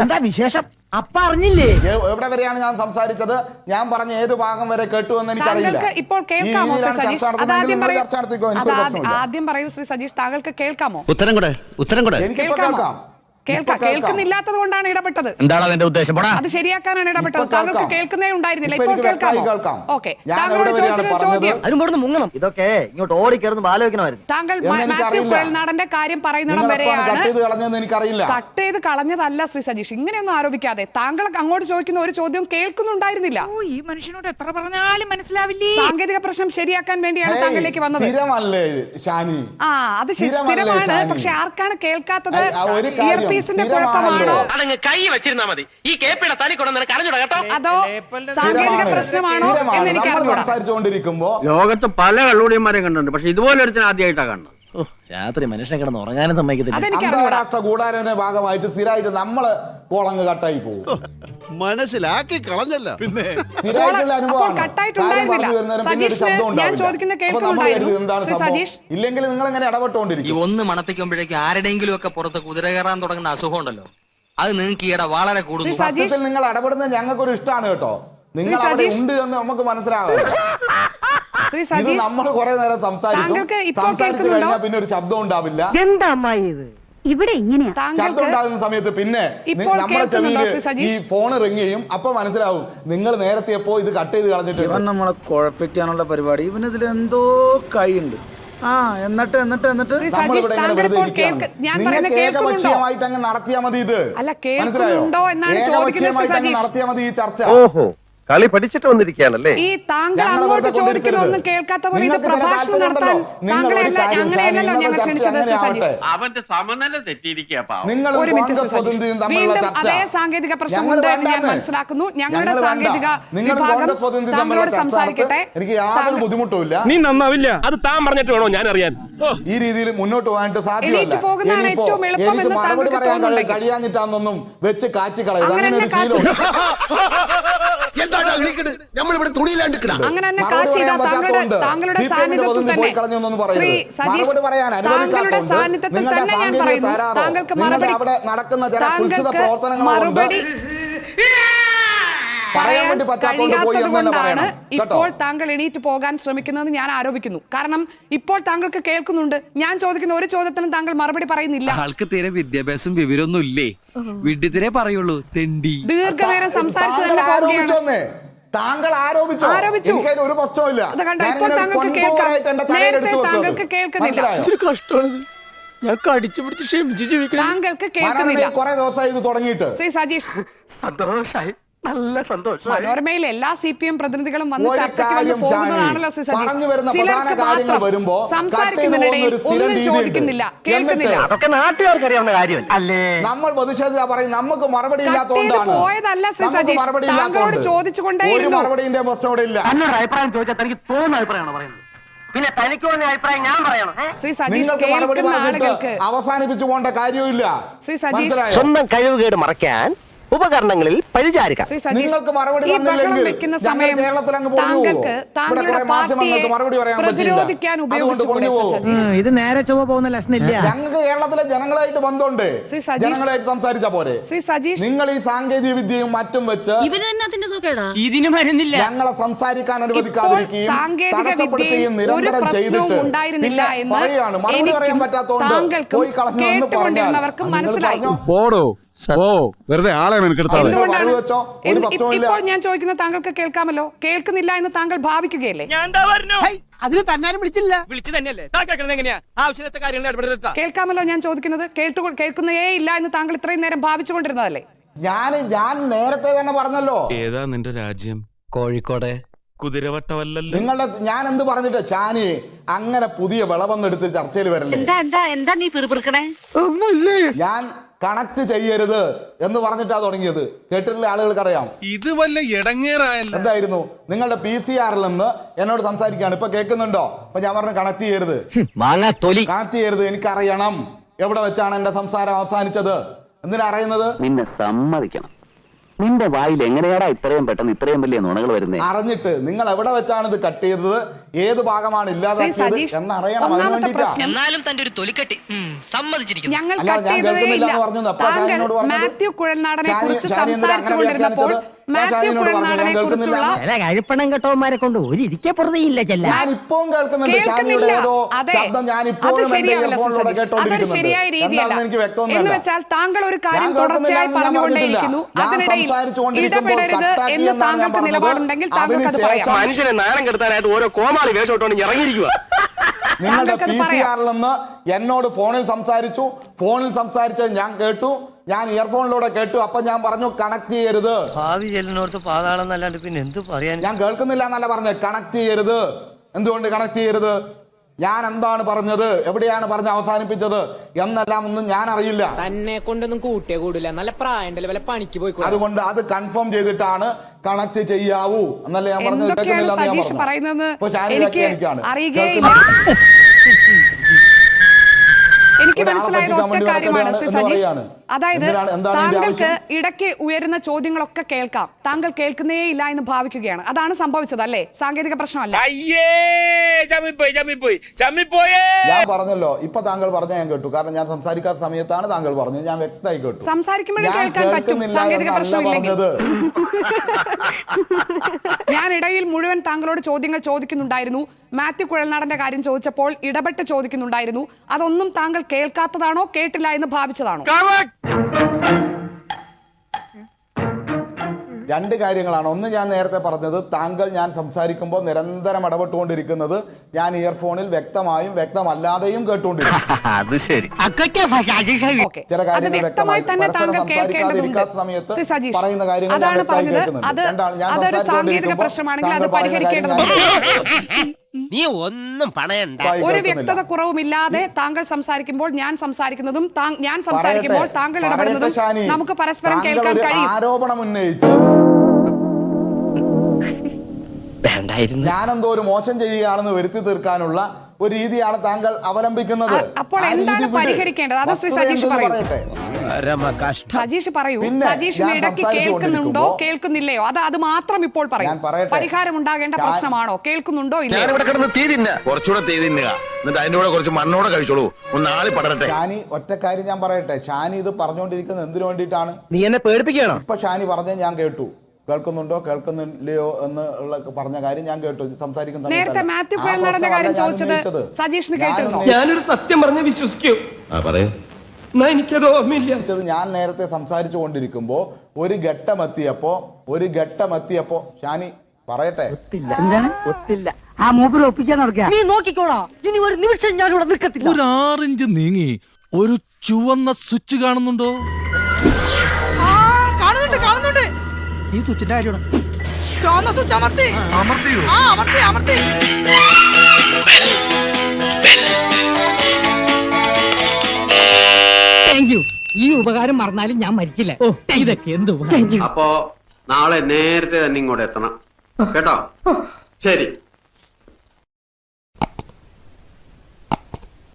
എന്താ വിശേഷം? അപ്പ അറിഞ്ഞില്ലേ? എവിടെ വരെയാണ് ഞാൻ സംസാരിച്ചത്? ഞാൻ പറഞ്ഞ ഏത് ഭാഗം വരെ കേട്ടു എന്ന് എനിക്കറിയില്ല. ഇപ്പോൾ കേൾക്കാമോ സജീഷ്? ആദ്യം പറയൂ ശ്രീ സജീഷ്, താങ്കൾക്ക് കേൾക്കാമോ? ഉത്തരം കൂടെ എനിക്കിപ്പോ കേൾക്കാം. കേൾക്കുന്നില്ലാത്തത് കൊണ്ടാണ് ഇടപെട്ടത്. എന്താണ് അതിന്റെ ഉദ്ദേശം? അത് ശരിയാക്കാനാണ് ഇടപെട്ടത്. താങ്കൾക്ക് കേൾക്കുന്നേ ഉണ്ടായിരുന്നില്ല. ഇപ്പോൾ കേൾക്കാം. ഓക്കെ, താങ്കളോട് ചോദിച്ച ചോദ്യം മുങ്ങണം. ഇതൊക്കെ ഇങ്ങോട്ട് ഓടിക്കയറുന്ന ആലോചിക്കണമായിരുന്നു. താങ്കൾ മാത്യു കുഴൽനാടന്റെ കാര്യം പറയുന്നിടം വരെയാണ്. കട്ട് ചെയ്ത് കളഞ്ഞതല്ല ശ്രീ സജീഷ്, ഇങ്ങനെയൊന്നും ആരോപിക്കാതെ. താങ്കൾ അങ്ങോട്ട് ചോദിക്കുന്ന ഒരു ചോദ്യം കേൾക്കുന്നുണ്ടായിരുന്നില്ല. ഈ മനുഷ്യനോട് എത്ര പറഞ്ഞാലും മനസ്സിലാവില്ലേ? സാങ്കേതിക പ്രശ്നം ശരിയാക്കാൻ വേണ്ടിയാണ് താങ്കളിലേക്ക് വന്നത്. അത് സ്ഥിരമാണ്. പക്ഷെ ആർക്കാണ് കേൾക്കാത്തത്? ഇയർപീസിന്റെ കുഴപ്പമാണോ അതങ്ങ് കൈ വെച്ചിരുന്നാ മതി. ഈ കേപ്പിയുടെ തനി കൊണ്ടു കരഞ്ഞുട കേട്ടോ. അതോ സാങ്കേതിക പ്രശ്നമാണോ എന്ന് എനിക്ക് സംസാരിച്ചുകൊണ്ടിരിക്കുമ്പോ ലോകത്ത് പല കള്ളുടിയന്മാരെയും കണ്ടിട്ടുണ്ട്, പക്ഷെ ഇതുപോലെ ഒരുത്തിന് ആദ്യമായിട്ടാണ് കാണുന്നത്. രാത്രി മനുഷ്യനെ കിടന്ന് ഉറങ്ങാനും സമ്മതിക്കത്തില്ല. അന്താരാഷ്ട്ര കൂടാരന്റെ ഭാഗമായിട്ട് സ്ഥിരമായിട്ട് നമ്മള് കോളങ്ങ് കട്ടായി പോകും. മനസ്സിലാക്കി കളഞ്ഞല്ല. പിന്നെ ഇല്ലെങ്കിൽ നിങ്ങൾ എങ്ങനെ ഇടപെട്ടുകൊണ്ടിരിക്കും? ഒന്ന് മണപ്പിക്കുമ്പോഴേക്കും ആരുടെയെങ്കിലും ഒക്കെ പുറത്ത് കുതിര കയറാൻ തുടങ്ങുന്ന അസുഖം ഉണ്ടല്ലോ, അത് നിങ്ങൾക്ക് ഈയിടെ വളരെ കൂടുന്നു. സത്യത്തിൽ നിങ്ങൾ ഇടപെടുന്നത് ഞങ്ങൾക്കൊരു ഇഷ്ടമാണ് കേട്ടോ. നിങ്ങൾ അവിടെ ഉണ്ട് എന്ന് നമുക്ക് മനസ്സിലാകും. ഇത് നമ്മൾ കുറെ നേരം സംസാരിച്ചു കഴിഞ്ഞാൽ പിന്നെ ഒരു ശബ്ദം ഉണ്ടാവില്ല. എന്താ അമ്മായി ഇത്? ഇവിടെ ഇങ്ങനെയാ ശബ്ദം ഉണ്ടാകുന്ന സമയത്ത് പിന്നെ നമ്മുടെ ചെവിയില് ഈ ഫോൺ റിങ് ചെയ്യും. അപ്പൊ മനസ്സിലാവും നിങ്ങൾ നേരത്തെ എപ്പോ ഇത് കട്ട് ചെയ്ത് കളഞ്ഞിട്ട്. ഇവൻ നമ്മളെ കുഴപ്പിക്കാനുള്ള പരിപാടി. ഇവനിതിൽ എന്തോ കൈയുണ്ട്. എന്നിട്ട് നമ്മളിവിടെ ഇങ്ങനെ വെറുതെ ഇരിക്കുകയാണ്. നിങ്ങൾക്ക് ഏകപക്ഷീയമായിട്ട് അങ്ങ് നടത്തിയാൽ മതി. ഇത് മനസ്സിലായോ? ഏകപക്ഷീയമായിട്ട് അങ്ങ് നടത്തിയാൽ മതി ഈ ചർച്ച. ഓഹോ, കളി പഠിച്ചിട്ട് വന്നിരിക്കുകയാണല്ലേ? ഈ താങ്കൾ അങ്ങോട്ട് ചോദിക്കുന്നതൊന്നും കേൾക്കാത്ത പോലെ ഇത് പ്രഭാഷണം നടത്താൻ അവന്റെ സമനില തെറ്റിയിരിക്കുക. അതേ സാങ്കേതിക പ്രശ്നമുണ്ട് എന്ന് ഞാൻ മനസ്സിലാക്കുന്നു. ഞങ്ങളുടെ സാങ്കേതിക വിഭാഗം താങ്കളോട് സംസാരിക്കട്ടെ. എനിക്ക് യാതൊരു ബുദ്ധിമുട്ടുമില്ല. നീ നന്നാവില്ല, അത് താൻ പറഞ്ഞിട്ട് വേണോ ഞാൻ അറിയാൻ. ഈ രീതിയിൽ മുന്നോട്ട് പോകാനായിട്ട് സാധ്യമല്ല. എനിക്ക് മറുപടി പറയാൻ കഴിയാഞ്ഞിട്ടാന്നൊന്നും വെച്ച് കാച്ചി കളയുക. അങ്ങനെ ഒരു ശീലം നടക്കുന്ന ചില കുൽസിത പ്രവർത്തനങ്ങളുണ്ട്. ഇപ്പോൾ താങ്കൾ എണീറ്റ് പോകാൻ ശ്രമിക്കുന്നത് ഞാൻ ആരോപിക്കുന്നു. കാരണം ഇപ്പോൾ താങ്കൾക്ക് കേൾക്കുന്നുണ്ട്. ഞാൻ ചോദിക്കുന്ന ഒരു ചോദ്യത്തിനും താങ്കൾ മറുപടി പറയുന്നില്ല. ആൾക്ക് തീരെ വിദ്യാഭ്യാസം വിവരമൊന്നും ഇല്ലേ? വിഡ്ഢിത്തിരെ പറയുള്ളൂ, തെണ്ടി. ദീർഘനേരം സംസാരിച്ചു തന്നെ പോവുകയാണ്. താങ്കൾ ആരോപിച്ചു. എനിക്കതിൽ ഒരു പ്രശ്നമില്ല. ഞാൻ കടിച്ചു പിടിച്ച് ക്ഷമിച്ച് ജീവിക്കണം. താങ്കൾക്ക് കേൾക്കുന്നില്ല. കുറെ ദിവസമായി ഇത് തുടങ്ങിയിട്ട്. ശ്രീ സജീഷ്, സന്തോഷായി, നല്ല സന്തോഷം. മനോരമയിൽ എല്ലാ CPM പ്രതിനിധികളും വന്ന് ചർച്ചയ്ക്ക് വന്ന് പോകുന്നതാണല്ലോ ശ്രീ സജീഷ്. സംസാരിക്കുന്നതിനിടയിൽ ഒന്നും ചോദിക്കുന്നില്ല, കേൾക്കുന്നില്ല. അതൊക്കെ നാട്ടുകാർക്ക് അറിയാവുന്ന കാര്യം അല്ലേ? നമ്മൾ പ്രതിഷേധം പറയും. നമുക്ക് മറുപടി ഇല്ലാത്തതുകൊണ്ടാണ്. പോയതല്ല ശ്രീ സജീഷ്, താങ്കളോട് ചോദിച്ചുകൊണ്ടേയിരുന്നു. മറുപടിന്റെ പ്രശ്നം ഇവിടെ ഇല്ല. എന്നൊരു അഭിപ്രായം ചോദിച്ചാൽ തനിക്ക് തോന്നുന്ന അഭിപ്രായമാണ് പറയുന്നത്. പിന്നെ തനിക്ക് തോന്നിയ അഭിപ്രായം ഞാൻ പറയണം? നിങ്ങൾക്ക് മറുപടി പറഞ്ഞിട്ട് അവസാനിപ്പിച്ചു പോകേണ്ട കാര്യമില്ല. സ്വന്തം കഴിവുകേട് മറയ്ക്കാൻ ഉപകരണങ്ങളിൽ പഴിചാരിക. നിങ്ങൾക്ക് മറുപടി തന്നില്ലെങ്കിൽ കേരളത്തിൽ അങ്ങ് മറുപടി പറയാൻ പറ്റില്ല. ഇത് നേരെ ചൊവ്വ പോകുന്ന ലക്ഷണില്ല. ഞങ്ങൾക്ക് കേരളത്തിലെ ജനങ്ങളായിട്ട് ബന്ധമുണ്ട്. ജനങ്ങളായിട്ട് സംസാരിച്ച പോരെ. നിങ്ങൾ ഈ സാങ്കേതിക വിദ്യയും മറ്റും വെച്ച് ഇതിന് മരുന്നില്ല. ഞങ്ങളെ സംസാരിക്കാൻ അനുവദിക്കാതിരിക്കുകയും തടസ്സപ്പെടുത്തുകയും നിരന്തരം ചെയ്തിട്ട് പിന്നെ പറയാണ് മറുപടി പറയാൻ പറ്റാത്തതുകൊണ്ട് പോയി കളഞ്ഞു പറഞ്ഞു. പോടോ വെറുതെ ആളെ ഇപ്പോൾ ഞാൻ ചോദിക്കുന്നത് താങ്കൾക്ക് കേൾക്കാമല്ലോ. കേൾക്കുന്നില്ല എന്ന് താങ്കൾ ഭാവിക്കുകയല്ലേ? അതിന് തന്നാരും വിളിച്ചില്ല. കേൾക്കാമല്ലോ ഞാൻ ചോദിക്കുന്നത്. കേൾക്കുന്നേ ഇല്ല എന്ന് താങ്കൾ ഇത്രയും നേരം ഭാവിച്ചുകൊണ്ടിരുന്നതല്ലേ? ഞാൻ നേരത്തെ തന്നെ പറഞ്ഞല്ലോ. ഏതാ നിന്റെ രാജ്യം? കോഴിക്കോട്. കുതിരവട്ടമല്ലല്ലോ. നിങ്ങളുടെ ഞാൻ എന്ത് പറഞ്ഞിട്ട് ഷാനി അങ്ങനെ പുതിയ വിളവെന്നെടുത്ത് ചർച്ചയിൽ വരല്ലേ? എന്താ നീ പിറുപിറുക്കണേ? ഞാൻ കണക്ട് ചെയ്യരുത് എന്ന് പറഞ്ഞിട്ടാ തുടങ്ങിയത്. കേട്ടിട്ടുള്ള ആളുകൾക്കറിയാം. ഇത് വല്ല ഇടങ്ങേറായല്ലോ. എന്തായിരുന്നു നിങ്ങളുടെ PCR-ൽ നിന്ന് എന്നോട് സംസാരിക്കുകയാണ്. ഇപ്പൊ കേൾക്കുന്നുണ്ടോ? അപ്പൊ ഞാൻ പറഞ്ഞു കണക്ട് ചെയ്യരുത്, കണക്ട് ചെയ്യരുത്. എനിക്കറിയണം എവിടെ വെച്ചാണ് എന്റെ സംസാരം അവസാനിച്ചത്. എന്തിനാ അറിയുന്നത്? നിന്നെ സമ്മതിക്കണം. നിന്റെ വായിൽ എങ്ങനെയാടാ ഇത്രയും പെട്ടെന്ന് ഇത്രയും വലിയ നുണകൾ വരുന്നേ? അറിഞ്ഞിട്ട് നിങ്ങൾ എവിടെ വെച്ചാണ് ഇത് കട്ട് ചെയ്തത്, ഏത് ഭാഗമാണ് ഇല്ലാതാക്കിയത് എന്നറിയണം. അതിന് വേണ്ടിട്ടാ. എന്നാലും തന്റെ ഒരു തൊലിക്കെട്ടി സമ്മതിച്ചിരിക്കുന്നു. ഞങ്ങൾ അല്ല, ഞാൻ കേൾക്കുന്നില്ല എന്ന് പറഞ്ഞു. അപ്പൊ ഷാനിനോട് പറഞ്ഞത് മാത്യു കുഴൽനാടനെ കുറിച്ച് ഷാനി എന്തിനാ അങ്ങനെ സംസാരിച്ചുകൊണ്ടിരുന്നപ്പോൾ വ്യാഖ്യാനിച്ചത്? ഞാൻ ഷാനിനോട് പറഞ്ഞു ഞാൻ കേൾക്കുന്നില്ല. കഴിപ്പണം കെട്ടവന്മാരെ കൊണ്ട് ഒരു ഇരിക്കെ പുറതെയില്ല ചെല്ല. ഞാൻ ഇപ്പോഴും കേൾക്കുന്നുണ്ട് ഷാനിയുടെ ഏതോ ശബ്ദം. ഞാൻ ഇപ്പോഴും എന്റെ ഇയർഫോണിലൂടെ കേട്ടോണ്ടിരിക്കുന്നുണ്ട്. എന്താണെന്ന് എനിക്ക് വ്യക്തമൊന്നുമല്ല. താങ്കൾ ഒരു കാര്യം ഞാൻ കേൾക്കുന്നില്ല എന്ന് ഞാൻ പറഞ്ഞിട്ടില്ല. ഞാൻ സംസാരിച്ചുകൊണ്ടിരിക്കുമ്പോൾ കട്ടാക്കി എന്നാണ് ഞാൻ പറഞ്ഞത്. അതിനുശേഷം മനുഷ്യനെ നാണം കെടുത്താനായിട്ട് ഓരോ കോമാളി വേഷോട്ടോണ്ട് ഇറങ്ങിയിരിക്കുക. നിങ്ങളുടെ PCR നിന്ന് എന്നോട് ഫോണിൽ സംസാരിച്ചു. ഫോണിൽ സംസാരിച്ചത് ഞാൻ കേട്ടു. ഞാൻ ഇയർഫോണിലൂടെ കേട്ടു. അപ്പൊ ഞാൻ പറഞ്ഞു കണക്ട് ചെയ്യരുത്. ഭാവി ചെല്ലിനോർത്ത് പാതാളം എന്നല്ലാണ്ട് പിന്നെ എന്ത് പറയാൻ? ഞാൻ കേൾക്കുന്നില്ല എന്നല്ല പറഞ്ഞത്. കണക്ട് ചെയ്യരുത്. എന്തുകൊണ്ട് കണക്ട് ചെയ്യരുത്? ഞാൻ എന്താണ് പറഞ്ഞത്, എവിടെയാണ് പറഞ്ഞ് അവസാനിപ്പിച്ചത് എന്നെല്ലാം ഒന്നും ഞാൻ അറിയില്ല. തന്നെ കൊണ്ടൊന്നും കൂട്ടിയേ കൂടില്ല. നല്ല പ്രായണ്ടല്ലേ, വല്ല പണിക്ക് പോയി. അതുകൊണ്ട് അത് കൺഫേം ചെയ്തിട്ടാണ് കണക്ട് ചെയ്യാവൂ എന്നല്ല ഞാൻ പറഞ്ഞത്. കേൾക്കുന്നില്ല എന്ന് ഞാൻ എനിക്ക് മനസ്സിലായത് ഒറ്റ കാര്യമാണ് സജീഷ്. അതായത് താങ്കൾക്ക് ഇടയ്ക്ക് ഉയരുന്ന ചോദ്യങ്ങളൊക്കെ കേൾക്കാം, താങ്കൾ കേൾക്കുന്നേ ഇല്ല എന്ന് ഭാവിക്കുകയാണ്. അതാണ് സംഭവിച്ചത് അല്ലേ? സാങ്കേതിക പ്രശ്നമല്ല. ഞാൻ പറഞ്ഞല്ലോ, ഇപ്പൊ താങ്കൾ പറഞ്ഞ ഞാൻ കേട്ടു. കാരണം ഞാൻ സംസാരിക്കാത്ത സമയത്താണ് താങ്കൾ പറഞ്ഞത്. ഞാൻ വ്യക്തമായി കേട്ടു. സംസാരിക്കുമ്പോഴേ കേൾക്കാൻ പറ്റും, സാങ്കേതിക പ്രശ്നമില്ലെങ്കിൽ. ഞാൻ ഇടയിൽ മുഴുവൻ താങ്കളോട് ചോദ്യങ്ങൾ ചോദിക്കുന്നുണ്ടായിരുന്നു. മാത്യു കുഴൽനാടന്റെ കാര്യം ചോദിച്ചപ്പോൾ ഇടപെട്ട് ചോദിക്കുന്നുണ്ടായിരുന്നു. അതൊന്നും താങ്കൾ കേൾക്കാത്തതാണോ, കേട്ടില്ല എന്ന് ഭാവിച്ചതാണോ? രണ്ട് കാര്യങ്ങളാണ്. ഒന്ന്, ഞാൻ നേരത്തെ പറഞ്ഞത് താങ്കൾ ഞാൻ സംസാരിക്കുമ്പോൾ നിരന്തരം ഇടപെട്ടുകൊണ്ടിരിക്കുന്നത് ഞാൻ ഇയർഫോണിൽ വ്യക്തമായും വ്യക്തമല്ലാതെയും കേട്ടുകൊണ്ടിരിക്കും. അത് ശരി. ചില കാര്യങ്ങൾ വ്യക്തമായി പരസ്പരം സംസാരിക്കാതിരിക്കാത്ത സമയത്ത് പറയുന്ന കാര്യങ്ങൾ ഞാൻ വ്യക്തമായി കേൾക്കുന്നുണ്ട്. രണ്ടാണ്, ഞാൻ നീ ഒന്നും പണയണ്ട. ഒരു വ്യക്തത കുറവുമില്ലാതെ താങ്കൾ സംസാരിക്കുമ്പോൾ ഞാൻ സംസാരിക്കുന്നതും ഞാൻ സംസാരിക്കുമ്പോൾ താങ്കൾ ഇടപെടുന്നതും നമുക്ക് പരസ്പരം കേൾക്കാൻ കഴിയും. ആരോപണം ഉന്നയിച്ച് ഞാനെന്തോ ഒരു മോശം ചെയ്യുകയാണെന്ന് വരുത്തി തീർക്കാനുള്ള ഒരു രീതിയാണ് താങ്കൾ അവലംബിക്കുന്നത്. അപ്പോൾ എന്താണ് പരിഹരിക്കേണ്ടത്? അത് ശ്രീ സജീഷ് പറയൂ. സജീഷ് പറയൂ. സജീഷിന് ഇടയ്ക്ക് കേൾക്കുന്നുണ്ടോ കേൾക്കുന്നില്ലയോ? അത് മാത്രം ഇപ്പോൾ പറയും. പരിഹാരം ഉണ്ടാകേണ്ട പ്രശ്നമാണോ? കേൾക്കുന്നുണ്ടോ ഇല്ലയോ? കുറച്ചുകൂടെ തീ തിന്നുക, എന്നിട്ട് അതിന്റെ കൂടെ കുറച്ച് മണ്ണോടെ കഴിച്ചോളൂ. ഒന്ന് ആളി പടരട്ടെ. ഷാനി, ഒറ്റ കാര്യം ഞാൻ പറയട്ടെ. ഷാനി ഇത് പറഞ്ഞുകൊണ്ടിരിക്കുന്നത് എന്തിനു വേണ്ടിയിട്ടാണ്? നീ എന്നെ പേടിപ്പിക്കണം. ഇപ്പൊ ഷാനി പറഞ്ഞത് ഞാൻ കേട്ടു. കേൾക്കുന്നുണ്ടോ കേൾക്കുന്നില്ലയോ എന്നുള്ള പറഞ്ഞ കാര്യം ഞാൻ കേട്ടു. സംസാരിക്കുന്ന നേരത്തെ മാത്യു കുഴൽനാടന്റെ കാര്യം ചോദിച്ചത് സജീഷിന് കേട്ടിരുന്നു. ഞാനൊരു സത്യം പറഞ്ഞ് വിശ്വസിക്കൂ. എനിക്കത് ഓർമ്മയില്ല. ഞാൻ നേരത്തെ സംസാരിച്ചു കൊണ്ടിരിക്കുമ്പോ ഒരു ഘട്ടമെത്തിയപ്പോ ഷാനി പറയട്ടെ. ഒത്തില്ല. ആ മൂപ്പര് ഒപ്പിക്കാൻ നടക്കുക. നീ നോക്കിക്കോളാ, ഇനി ഒരു നിമിഷം ഞാൻ ഇവിടെ നിൽക്കത്തില്ല. ഒരു 6 ഇഞ്ച് നീങ്ങി ഒരു ചുവന്ന സ്വിച്ച് കാണുന്നുണ്ടോ? കാണുന്നുണ്ട്. ഈ സ്വിച്ചിന്റെ കാര്യമാണ്. ഈ ഉപകാരം മറന്നാലും ഞാൻ മരിക്കില്ല. ഇതൊക്കെ എന്ത്? അപ്പോ നാളെ നേരത്തെ തന്നെ ഇങ്ങോട്ട് എത്തണം കേട്ടോ. ശരി.